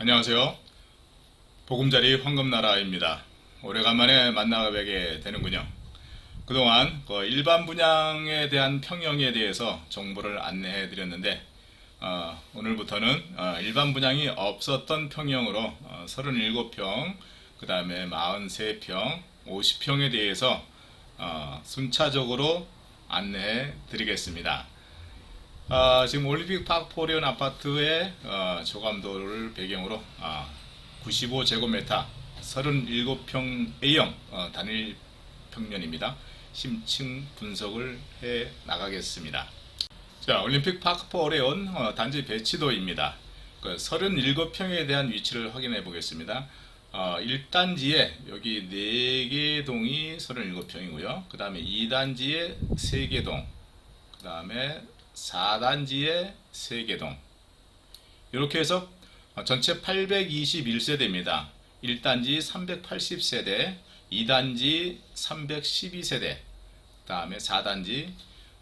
안녕하세요. 보금자리 황금나라입니다. 오래간만에 만나게 되는군요. 그동안 일반 분양에 대한 평형에 대해서 정보를 안내해 드렸는데 오늘부터는 일반 분양이 없었던 평형으로 37평, 그 다음에 43평, 50평에 대해서 순차적으로 안내해 드리겠습니다. 지금 올림픽 파크 포리온 아파트의 조감도를 배경으로 95제곱미터 37평 A형 단일 평면입니다. 심층 분석을 해 나가겠습니다. 자, 올림픽 파크 포리온 단지 배치도입니다. 그 37평에 대한 위치를 확인해 보겠습니다. 1단지에 여기 4개 동이 37평이고요. 그 다음에 2단지에 3개 동, 그 다음에 4단지에 3개 동, 이렇게 해서 전체 821세대입니다. 1단지 380세대, 2단지 312세대, 그 다음에 4단지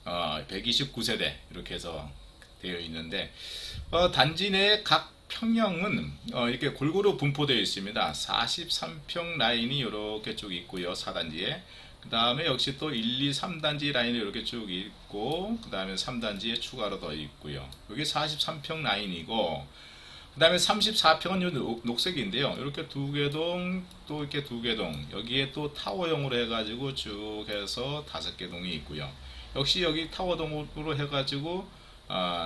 129세대 이렇게 해서 되어 있는데 단지 내 각 평형은 이렇게 골고루 분포되어 있습니다. 43평 라인이 이렇게 쭉 있고요. 4단지에. 그 다음에 역시 또 1, 2, 3단지 라인이 이렇게 쭉 있고, 그 다음에 3단지에 추가로 더 있고요. 여기 43평 라인이고, 그 다음에 34평은 녹색인데요. 이렇게 2개 동, 또 이렇게 2개 동, 여기에 또 타워형으로 해가지고 쭉 해서 5개 동이 있고요. 역시 여기 타워동으로 해가지고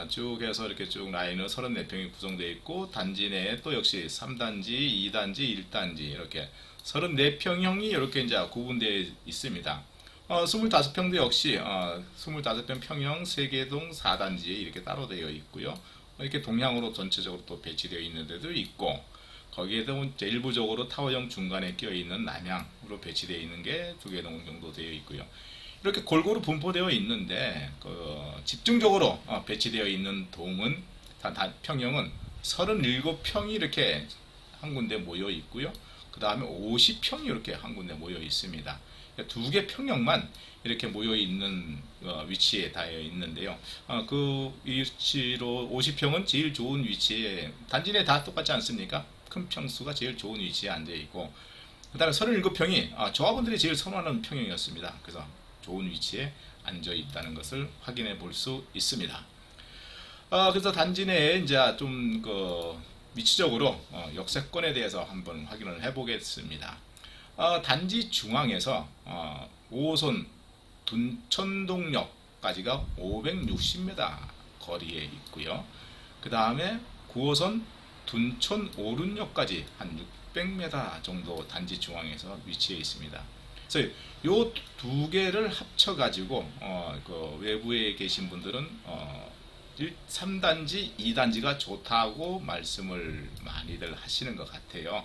쭉 해서 이렇게 쭉 라인은 34평이 구성되어 있고, 단지 내에 또 역시 3단지, 2단지, 1단지 이렇게 34평형이 이렇게 이제 구분되어 있습니다. 25평도 역시 25평 평형 3개 동 4단지에 이렇게 따로 되어 있고요. 이렇게 동향으로 전체적으로 또 배치되어 있는 데도 있고, 거기에도 이제 일부적으로 타워형 중간에 끼어 있는 남향으로 배치되어 있는 게 2개 동 정도 되어 있고요. 이렇게 골고루 분포되어 있는데 집중적으로 배치되어 있는 동은 평형은 37평이 이렇게 한 군데 모여 있고요. 그 다음에 50평이 이렇게 한 군데 모여 있습니다. 2개 평형만 이렇게 모여 있는 위치에 닿여 있는데요. 그 위치로 50평은 제일 좋은 위치에, 단지 내 다 똑같지 않습니까? 큰 평수가 제일 좋은 위치에 앉아 있고, 그 다음에 37평이 조합원들이 제일 선호하는 평형이었습니다. 그래서 좋은 위치에 앉아 있다는 것을 확인해 볼 수 있습니다. 그래서 단지 내에 이제 좀 위치적으로 역세권에 대해서 한번 확인을 해 보겠습니다. 단지 중앙에서 5호선 둔천동역까지가 560m 거리에 있고요. 그 다음에 9호선 둔천 오륜역까지 한 600m 정도 단지 중앙에서 위치해 있습니다. 그래서 요 두 개를 합쳐 가지고 그 외부에 계신 분들은 3단지, 2단지가 좋다고 말씀을 많이들 하시는 것 같아요.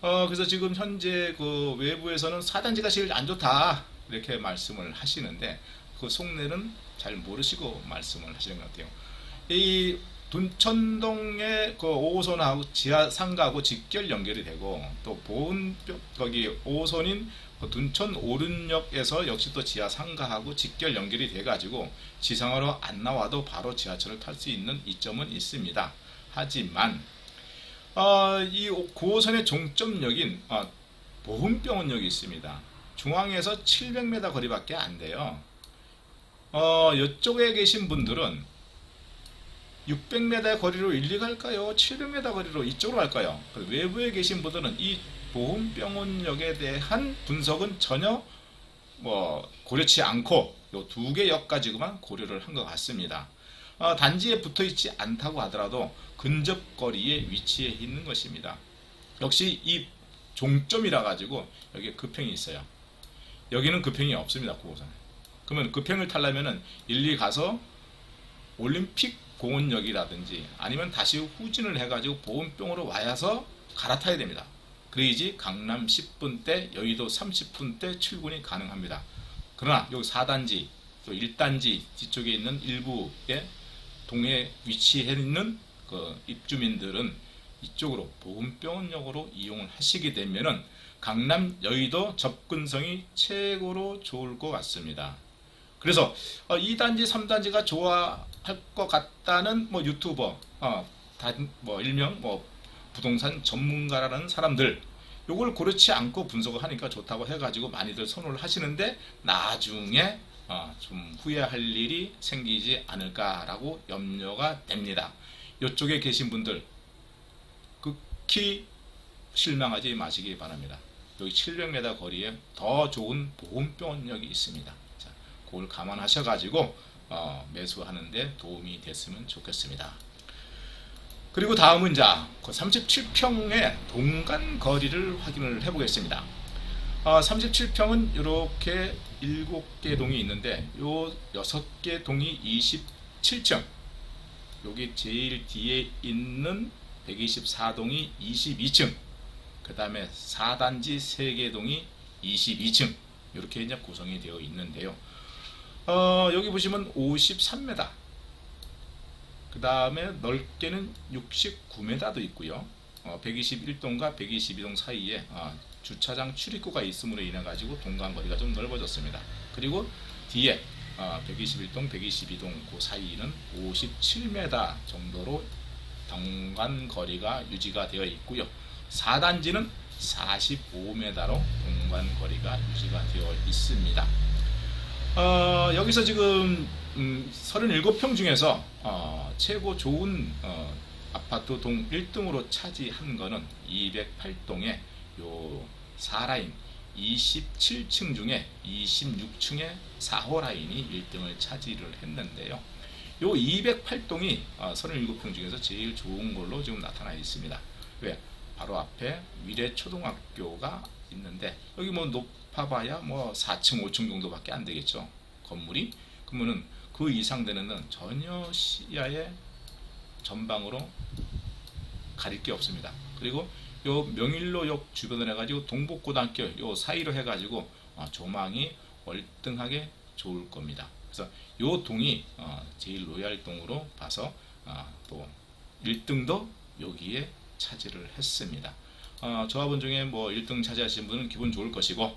그래서 지금 현재 그 외부에서는 4단지가 제일 안 좋다 이렇게 말씀을 하시는데, 그 속내는 잘 모르시고 말씀을 하시는 것 같아요. 이 둔천동의 그 5호선하고 지하상가하고 직결 연결이 되고, 또 보은 거기 5호선인 둔천 오륜역에서 역시 또 지하상가하고 직결 연결이 돼가지고 지상으로 안 나와도 바로 지하철을 탈 수 있는 이점은 있습니다. 하지만 이 9호선의 종점역인 보훈병원역이 있습니다. 중앙에서 700m 거리밖에 안 돼요. 이쪽에 계신 분들은 600m 거리로 일리 갈까요? 700m 거리로 이쪽으로 갈까요? 외부에 계신 분들은 이 보훈병원역에 대한 분석은 전혀 고려치 않고 이 2개 역 가지고만 고려를 한 것 같습니다. 단지에 붙어 있지 않다고 하더라도 근접 거리에 위치해 있는 것입니다. 역시 이 종점이라 가지고 여기에 급행이 있어요. 여기는 급행이 없습니다. 9호선. 그러면 급행을 타려면은 일리 가서 올림픽 공원역이라든지 아니면 다시 후진을 해가지고 보훈병으로 와서 갈아타야 됩니다. 그래야지 강남 10분대, 여의도 30분대 출근이 가능합니다. 그러나 여기 4단지, 또 1단지 뒤쪽에 있는 일부의 동에 위치해 있는 그 입주민들은 이쪽으로 보훈병원역으로 이용을 하시게 되면은 강남, 여의도 접근성이 최고로 좋을 것 같습니다. 그래서 2단지, 3단지가 좋아할 것 같다는 유튜버, 일명 부동산 전문가라는 사람들 요걸 그렇지 않고 분석을 하니까 좋다고 해가지고 많이들 선호를 하시는데 나중에 좀 후회할 일이 생기지 않을까라고 염려가 됩니다. 이쪽에 계신 분들 극히 실망하지 마시기 바랍니다. 여기 700m 거리에 더 좋은 보험병원역이 있습니다. 자, 그걸 감안하셔가지고 매수하는데 도움이 됐으면 좋겠습니다. 그리고 다음은 그 37평의 동간 거리를 확인을 해보겠습니다. 37평은 이렇게 7개 동이 있는데 요 6개 동이 27층, 여기 제일 뒤에 있는 124동이 22층, 그 다음에 4단지 3개 동이 22층 이렇게 이제 구성이 되어 있는데요. 여기 보시면 53m, 그 다음에 넓게는 69m도 있고요. 121동과 122동 사이에 주차장 출입구가 있음으로 인해 가지고 동간거리가 좀 넓어졌습니다. 그리고 뒤에 121동, 122동 그 사이는 57m 정도로 동간거리가 유지가 되어 있고요. 4단지는 45m로 동간거리가 유지가 되어 있습니다. 여기서 지금 37평 중에서 최고 좋은 아파트 동 1등으로 차지한 거는 208동의 요 4라인 27층 중에 26층의 4호 라인이 1등을 차지를 했는데요. 요 208동이 37평 중에서 제일 좋은 걸로 지금 나타나 있습니다. 왜? 바로 앞에 위례초등학교가 있는데 여기 뭐 높아봐야 뭐 4층 5층 정도밖에 안 되겠죠, 건물이. 그러면은 그 이상 되는 건 전혀 시야의 전방으로 가릴 게 없습니다. 그리고 요 명일로역 주변을 해가지고 동북고등학교 요 사이로 해가지고 조망이 월등하게 좋을 겁니다. 그래서 요 동이 제일 로얄동으로 봐서 또 1등도 여기에 차지를 했습니다. 조합원 중에 뭐 1등 차지하신 분은 기분 좋을 것이고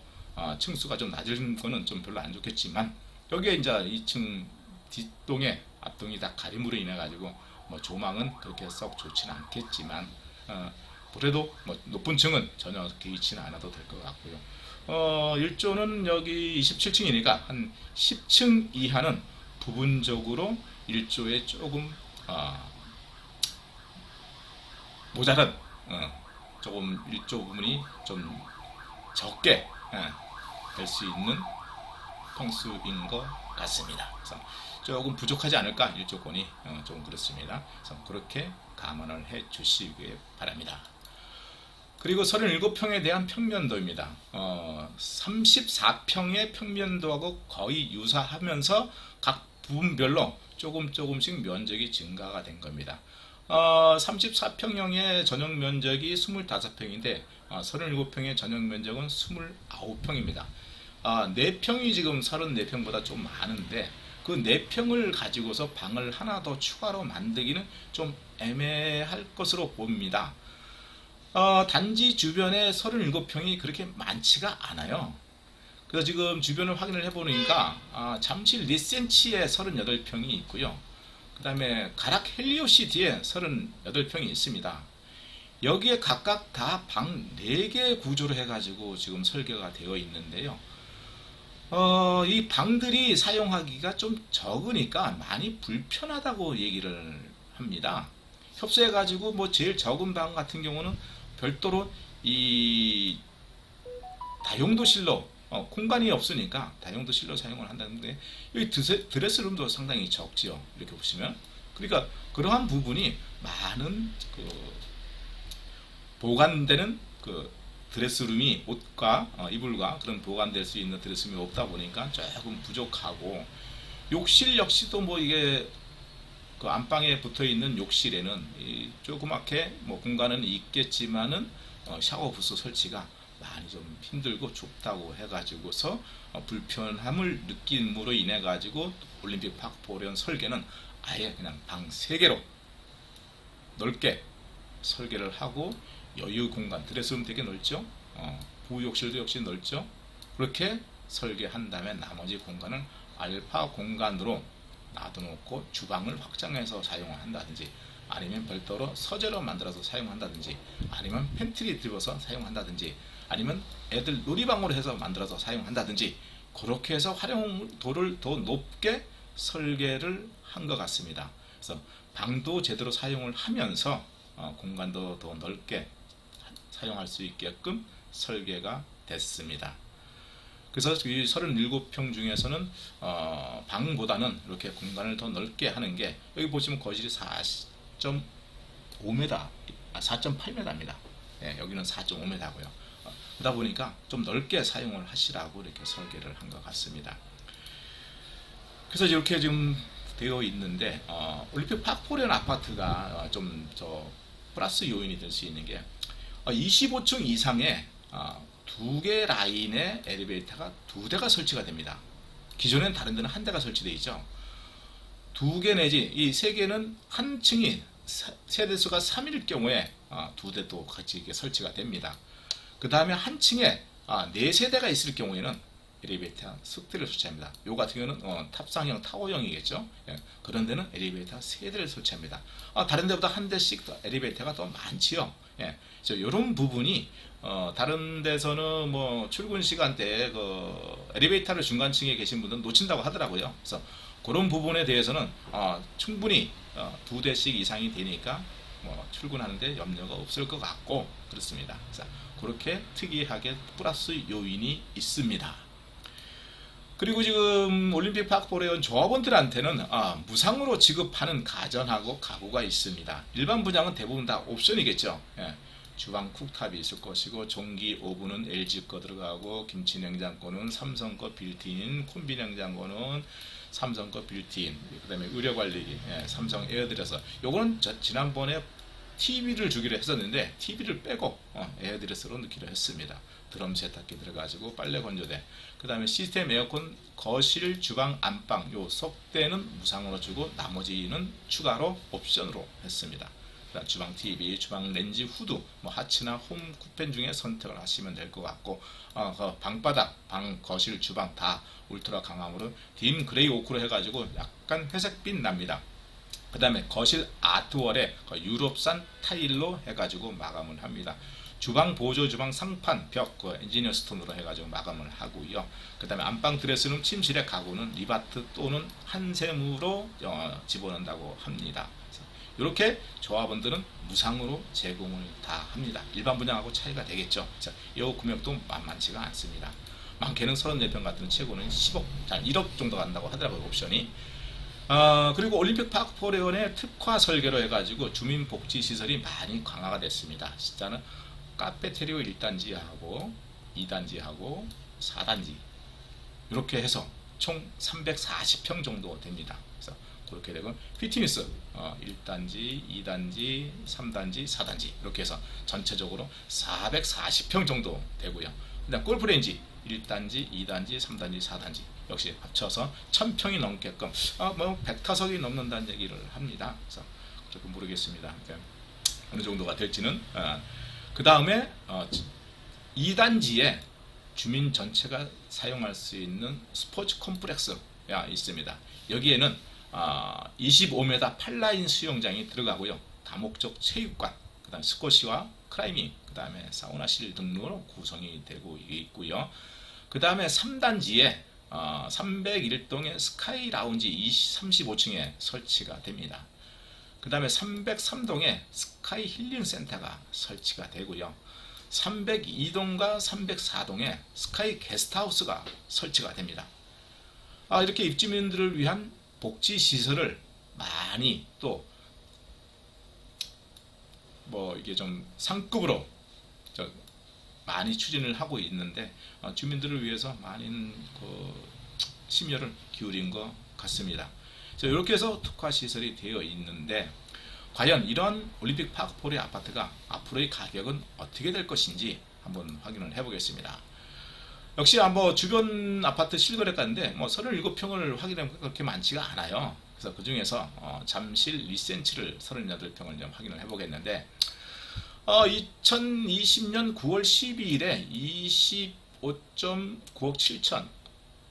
층수가 좀 낮은 거는 좀 별로 안 좋겠지만 여기에 이제 2층 뒷동에 앞동이 다 가림으로 인해 가지고 뭐 조망은 그렇게 썩 좋지는 않겠지만 그래도 뭐 높은 층은 전혀 개의치는 않아도 될 것 같고요. 1조는 여기 27층이니까 한 10층 이하는 부분적으로 1조에 조금 모자란 조금 1조 부분이 좀 적게 될 수 있는 평수인 것 같습니다. 그래서 조금 부족하지 않을까, 1조권이 좀 그렇습니다. 그래서 그렇게 감안을 해 주시기 바랍니다. 그리고 37평에 대한 평면도입니다. 34평의 평면도하고 거의 유사하면서 각 부분별로 조금씩 면적이 증가가 된 겁니다. 34평형의 전용 면적이 25평인데 37평의 전용 면적은 29평입니다. 4평이 지금 34평보다 좀 많은데 그 4평을 가지고서 방을 하나 더 추가로 만들기는 좀 애매할 것으로 봅니다. 단지 주변에 37평이 그렇게 많지가 않아요. 그래서 지금 주변을 확인을 해보니까 잠실 리센치에 38평이 있고요. 그 다음에 가락 헬리오시티에 38평이 있습니다. 여기에 각각 다 방 4개 구조로 해가지고 지금 설계가 되어 있는데요. 이 방들이 사용하기가 좀 적으니까 많이 불편하다고 얘기를 합니다. 협소해가지고 뭐 제일 적은 방 같은 경우는 별도로 이 다용도실로 공간이 없으니까 다용도실로 사용을 한다는데 여기 드레스룸도 상당히 적지요. 이렇게 보시면 그러니까 그러한 부분이 많은 보관되는 드레스룸이 옷과 이불과 그런 보관될 수 있는 드레스룸이 없다 보니까 조금 부족하고 욕실 역시도 뭐 이게 그 안방에 붙어 있는 욕실에는 조그맣게 뭐 공간은 있겠지만은 샤워 부스 설치가 많이 좀 힘들고 좁다고 해가지고서 불편함을 느낌으로 인해 가지고 올림픽 파크 보련 설계는 아예 그냥 방 3개로 넓게 설계를 하고 여유 공간, 드레스룸 되게 넓죠. 부욕실도 역시 넓죠. 그렇게 설계한 다음에 나머지 공간을 알파 공간으로 놔둬놓고 주방을 확장해서 사용을 한다든지 아니면 별도로 서재로 만들어서 사용한다든지, 아니면 팬트리 들어서 사용한다든지, 아니면 애들 놀이방으로 해서 만들어서 사용한다든지, 그렇게 해서 활용도를 더 높게 설계를 한 것 같습니다. 그래서 방도 제대로 사용을 하면서 공간도 더 넓게 사용할 수 있게끔 설계가 됐습니다. 그래서 이 37평 중에서는 방보다는 이렇게 공간을 더 넓게 하는 게, 여기 보시면 거실이 4.5m, 4.8m입니다. 예, 여기는 4.5m고요. 그러다 보니까 좀 넓게 사용을 하시라고 이렇게 설계를 한 것 같습니다. 그래서 이렇게 지금 되어 있는데, 올림픽 파크포레온 아파트가 좀 플러스 요인이 될 수 있는 게, 25층 이상의 2개 라인의 엘리베이터가 2대가 설치가 됩니다. 기존엔 다른 데는 1대가 설치되어 있죠. 2개 내지 이 3개는 한 층이 세대수가 3일 경우에 2대도 같이 이렇게 설치가 됩니다. 그 다음에 한 층에 4세대가 있을 경우에는 엘리베이터 석대를 설치합니다. 요 같은 경우는 탑상형 타워형이겠죠. 예, 그런 데는 엘리베이터 3대를 설치합니다. 다른 데보다 한 대씩 엘리베이터가 더 많지요. 예, 이런 부분이 다른 데서는 뭐 출근 시간대에 엘리베이터를 중간층에 계신 분들은 놓친다고 하더라고요. 그래서 그런 부분에 대해서는 충분히 2대씩 이상이 되니까 출근하는데 염려가 없을 것 같고 그렇습니다. 그래서 그렇게 특이하게 플러스 요인이 있습니다. 그리고 지금 올림픽 파크포레온 조합원들한테는 무상으로 지급하는 가전하고 가구가 있습니다. 일반 분양은 대부분 다 옵션이겠죠. 예. 주방 쿡탑이 있을 것이고, 전기 오븐은 LG 거 들어가고, 김치 냉장고는 삼성 거 빌트인, 콤비 냉장고는 삼성 거 빌트인, 그 다음에 의료 관리기, 삼성 에어드레서. 요거는 지난번에 TV를 주기로 했었는데 TV를 빼고 에어드레스로 넣기로 했습니다. 드럼 세탁기 들어가지고 빨래 건조대, 그 다음에 시스템 에어컨, 거실, 주방, 안방 요 석대는 무상으로 주고 나머지는 추가로 옵션으로 했습니다. 주방 TV, 주방 렌즈, 후드, 하츠나 홈 쿠펜 중에 선택을 하시면 될 것 같고, 방바닥, 방, 거실, 주방 다 울트라 강함으로 딤 그레이 오크로 해가지고 약간 회색빛 납니다. 그 다음에 거실 아트월에 유럽산 타일로 해가지고 마감을 합니다. 주방 보조 주방 상판 벽 엔지니어 스톤으로 해가지고 마감을 하고요. 그 다음에 안방 드레스룸 침실의 가구는 리바트 또는 한샘으로 집어넣는다고 합니다. 이렇게 조합원들은 무상으로 제공을 다 합니다. 일반 분양하고 차이가 되겠죠. 이 금액도 만만치가 않습니다. 많게는 34평 같은 최고는 10억, 1억 정도 간다고 하더라고요, 옵션이. 그리고 올림픽 파크포레온의 특화 설계로 해가지고 주민복지시설이 많이 강화가 됐습니다. 진짜는 카페테리오 1단지하고 2단지하고 4단지 이렇게 해서 총 340평 정도 됩니다. 그래서 그렇게 되고, 피트니스 1단지, 2단지, 3단지, 4단지 이렇게 해서 전체적으로 440평 정도 되고요. 그다음 골프레인지 1단지, 2단지, 3단지, 4단지 역시 합쳐서 1000평이 넘게끔 100타석이 넘는다는 얘기를 합니다. 그래서 조금 모르겠습니다. 어느 정도가 될지는. 그 다음에 2단지에 주민 전체가 사용할 수 있는 스포츠 컴플렉스가 있습니다. 여기에는 25m 8라인 수영장이 들어가고요. 다목적 체육관, 그 다음에 스쿼시와 클라이밍, 그 다음에 사우나실 등으로 구성이 되고 있고요. 그 다음에 3단지에 301동의 스카이 라운지 35층에 설치가 됩니다. 그 다음에 303동에 스카이 힐링 센터가 설치가 되고요. 302동과 304동에 스카이 게스트하우스가 설치가 됩니다. 이렇게 입주민들을 위한 복지시설을 많이 또 이게 좀 상급으로 많이 추진을 하고 있는데, 주민들을 위해서 많은 심혈을 기울인 것 같습니다. 이렇게 해서 특화시설이 되어 있는데, 과연 이런 올림픽 파크포레 아파트가 앞으로의 가격은 어떻게 될 것인지 한번 확인을 해보겠습니다. 역시 주변 아파트 실거래가인데 37평을 확인해보면 그렇게 많지가 않아요. 그래서 그 중에서 잠실 리센치를 38평을 좀 확인을 해보겠는데, 2020년 9월 12일에 25.9억 7천,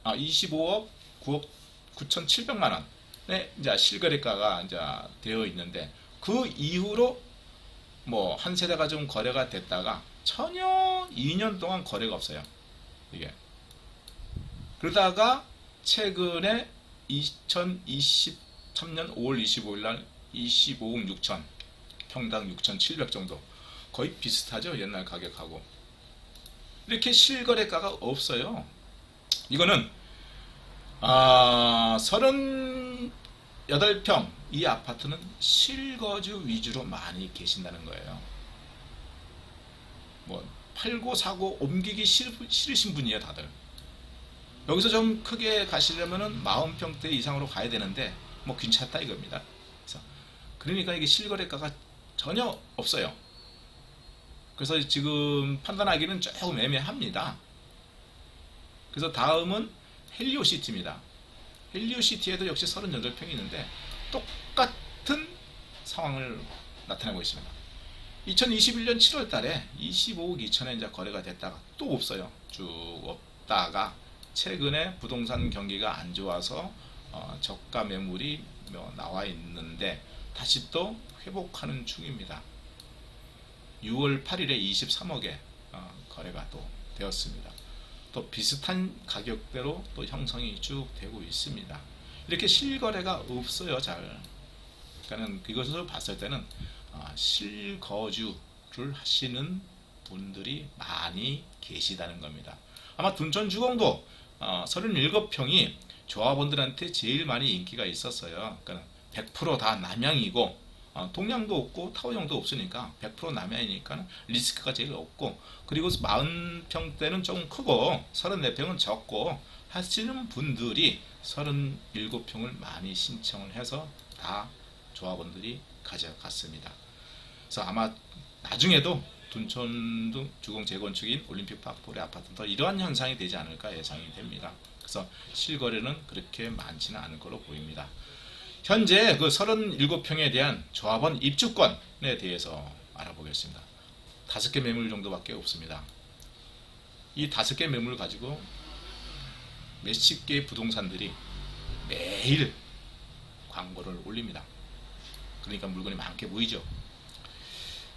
25억 9억 9,700만 원의 이제 실거래가가 이제 되어 있는데, 그 이후로 뭐 한 세대가 좀 거래가 됐다가 전혀 2년 동안 거래가 없어요. 이게. 그러다가 최근에 2023년 5월 25일 날 25억 6천, 평당 6,700 정도. 거의 비슷하죠, 옛날 가격하고. 이렇게 실거래가가 없어요. 이거는 38평 이 아파트는 실거주 위주로 많이 계신다는 거예요. 뭐 팔고 사고 옮기기 싫으신 분이에요, 다들. 여기서 좀 크게 가시려면은 40평대 이상으로 가야 되는데 뭐 괜찮다 이겁니다. 그러니까 이게 실거래가가 전혀 없어요. 그래서 지금 판단하기는 조금 애매합니다. 그래서 다음은 헬리오시티입니다. 헬리오시티에도 역시 38평이 있는데 똑같은 상황을 나타내고 있습니다. 2021년 7월 달에 25억 2천에 이제 거래가 됐다가 또 없어요. 쭉 없다가 최근에 부동산 경기가 안 좋아서 저가 매물이 나와 있는데 다시 또 회복하는 중입니다. 6월 8일에 23억에 거래가 또 되었습니다. 또 비슷한 가격대로 또 형성이 쭉 되고 있습니다. 이렇게 실거래가 없어요, 잘. 그러니까 이것을 봤을 때는 실거주를 하시는 분들이 많이 계시다는 겁니다. 아마 둔촌주공도 37평이 조합원들한테 제일 많이 인기가 있었어요. 그러니까 100% 다 남양이고 동양도 없고 타워형도 없으니까 100% 남양이니까 리스크가 제일 없고, 그리고 40평대는 조금 크고 34평은 적고 하시는 분들이 37평을 많이 신청을 해서 다 조합원들이 가져갔습니다. 그래서 아마 나중에도 둔촌 주공 재건축인 올림픽파크의 아파트도 이러한 현상이 되지 않을까 예상이 됩니다. 그래서 실거래는 그렇게 많지는 않을 걸로 보입니다. 현재 그 37평에 대한 조합원 입주권에 대해서 알아보겠습니다. 5개 매물 정도밖에 없습니다. 이 5개 매물 가지고 몇십 개의 부동산들이 매일 광고를 올립니다. 그러니까 물건이 많게 보이죠.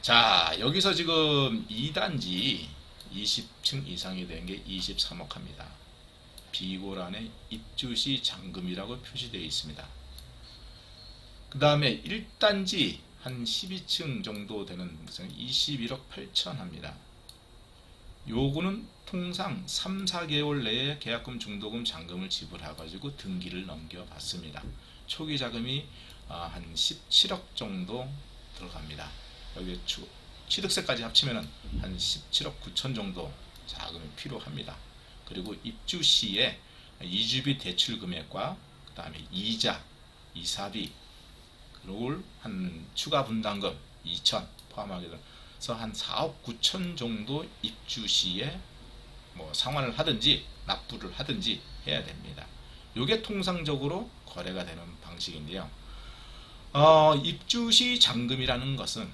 자, 여기서 지금 2단지 20층 이상이 된 게 23억 합니다. 비고란에 입주시 잔금이라고 표시되어 있습니다. 그 다음에 1단지 한 12층 정도 되는 것은 21억 8천 합니다. 요거는 통상 3, 4개월 내에 계약금, 중도금, 잔금을 지불해가지고 등기를 넘겨봤습니다. 초기 자금이 한 17억 정도 들어갑니다. 여기 취득세까지 합치면 한 17억 9천 정도 자금이 필요합니다. 그리고 입주 시에 이주비 대출 금액과 그 다음에 이자, 이사비, 그리고 한 추가 분담금 2천 포함하게 돼서 한 4억 9천 정도 입주 시에 뭐 상환을 하든지 납부를 하든지 해야 됩니다. 이게 통상적으로 거래가 되는 방식인데요. 입주시 잔금이라는 것은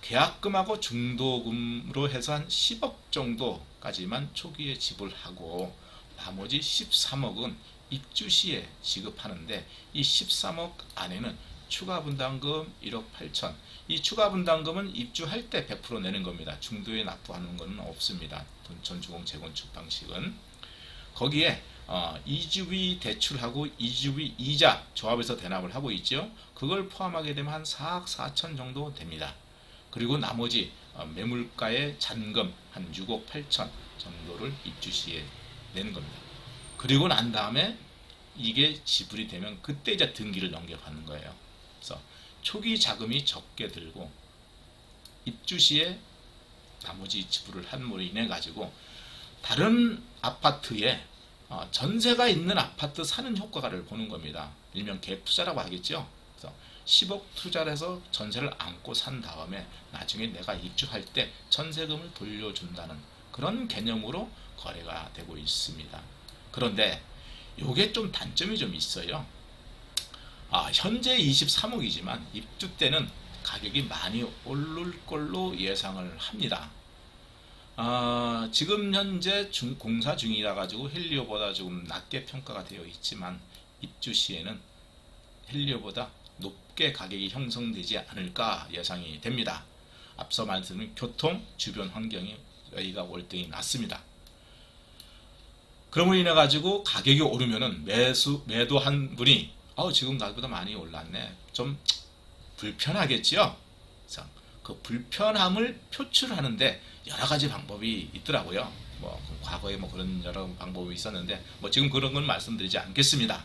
계약금하고 중도금으로 해서 한 10억 정도까지만 초기에 지불하고 나머지 13억은 입주 시에 지급하는데, 이 13억 안에는 추가 분담금 1억 8천, 이 추가 분담금은 입주할 때 100% 내는 겁니다. 중도에 납부하는 것은 없습니다. 둔촌주공 재건축 방식은. 거기에 이주비 대출하고 이주비 이자 조합에서 대납을 하고 있죠. 그걸 포함하게 되면 한 4억 4천 정도 됩니다. 그리고 나머지 매물가의 잔금 한 6억 8천 정도를 입주 시에 내는 겁니다. 그리고 난 다음에 이게 지불이 되면 그때 이제 등기를 넘겨받는 거예요. 그래서 초기 자금이 적게 들고 입주 시에 나머지 지불을 함으로 인해 가지고 다른 아파트에 전세가 있는 아파트 사는 효과를 보는 겁니다. 일명 갭 투자라고 하겠죠. 그래서 10억 투자를 해서 전세를 안고 산 다음에 나중에 내가 입주할 때 전세금을 돌려준다는 그런 개념으로 거래가 되고 있습니다. 그런데 요게 좀 단점이 좀 있어요. 현재 23억이지만 입주 때는 가격이 많이 오를 걸로 예상을 합니다. 지금 현재 공사 중이라 가지고 헬리오보다 조금 낮게 평가가 되어 있지만 입주 시에는 헬리오보다 높게 가격이 형성되지 않을까 예상이 됩니다. 앞서 말씀드린 교통, 주변 환경이 여기가 월등히 낮습니다. 그러므로 인해 가지고 가격이 오르면은 매도한 분이 지금 가격보다 많이 올랐네, 좀 불편하겠지요. 그래서 그 불편함을 표출하는데 여러 가지 방법이 있더라고요. 과거에 그런 여러 방법이 있었는데 지금 그런 건 말씀드리지 않겠습니다.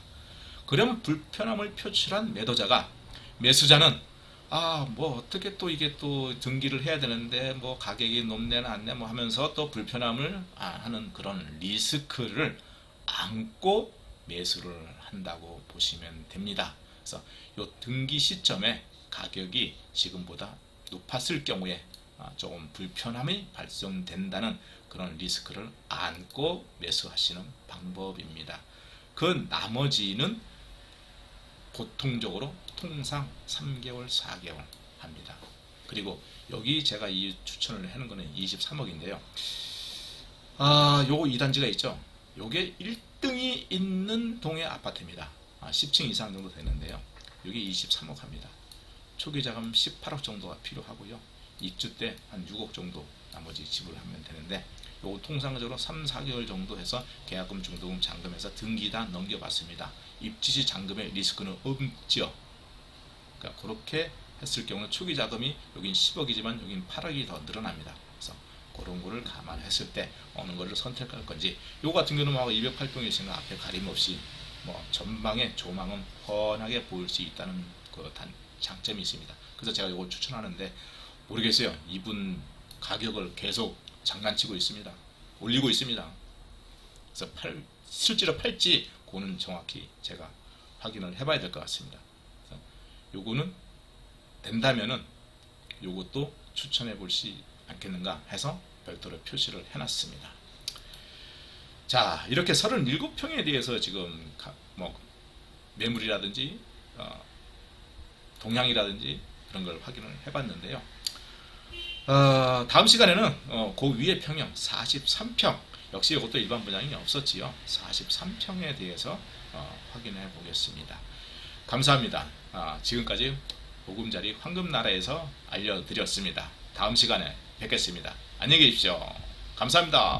그러면 불편함을 표출한 매도자가, 매수자는 어떻게 또 이게 또 등기를 해야 되는데 가격이 높네나 안네 하면서 또 불편함을 하는 그런 리스크를 안고 매수를 한다고 보시면 됩니다. 그래서 이 등기 시점에 가격이 지금보다 높았을 경우에 조금 불편함이 발생된다는 그런 리스크를 안고 매수하시는 방법입니다. 그 나머지는 보통적으로 통상 3개월, 4개월 합니다. 그리고 여기 제가 이 추천을 하는 거는 23억인데요. 요거 2단지가 있죠. 요게 1등이 있는 동의 아파트입니다. 10층 이상 정도 되는데요. 여기 23억 합니다. 초기 자금 18억 정도가 필요하고요. 입주 때 한 6억 정도 나머지 지불하면 되는데, 요거 통상적으로 3, 4개월 정도 해서 계약금, 중도금, 잔금해서 등기 다 넘겨봤습니다. 입지 시 잔금의 리스크는 없죠. 그러니까 그렇게 했을 경우는 초기 자금이 여긴 10억이지만 여긴 8억이 더 늘어납니다. 그래서 그런 거를 감안했을 때 어느 거를 선택할 건지, 요 같은 경우는 208동에 있으면 앞에 가림 없이 전방에 조망은 훤하게 보일 수 있다는 그 장점이 있습니다. 그래서 제가 이걸 추천하는데, 모르겠어요. 이분 가격을 계속 장난치고 있습니다. 올리고 있습니다. 그래서 실제로 팔지 그거는 정확히 제가 확인을 해봐야 될 것 같습니다. 그래서 요거는 된다면은 요것도 추천해 보시 않겠는가 해서 별도로 표시를 해놨습니다. 자, 이렇게 37평에 대해서 지금 매물이라든지 동향이라든지 그런 걸 확인을 해봤는데요. 다음 시간에는 그 위에 평형 43평, 역시 이것도 일반 분양이 없었지요. 43평에 대해서 확인해 보겠습니다. 감사합니다. 지금까지 보금자리 황금나라에서 알려드렸습니다. 다음 시간에 뵙겠습니다. 안녕히 계십시오. 감사합니다.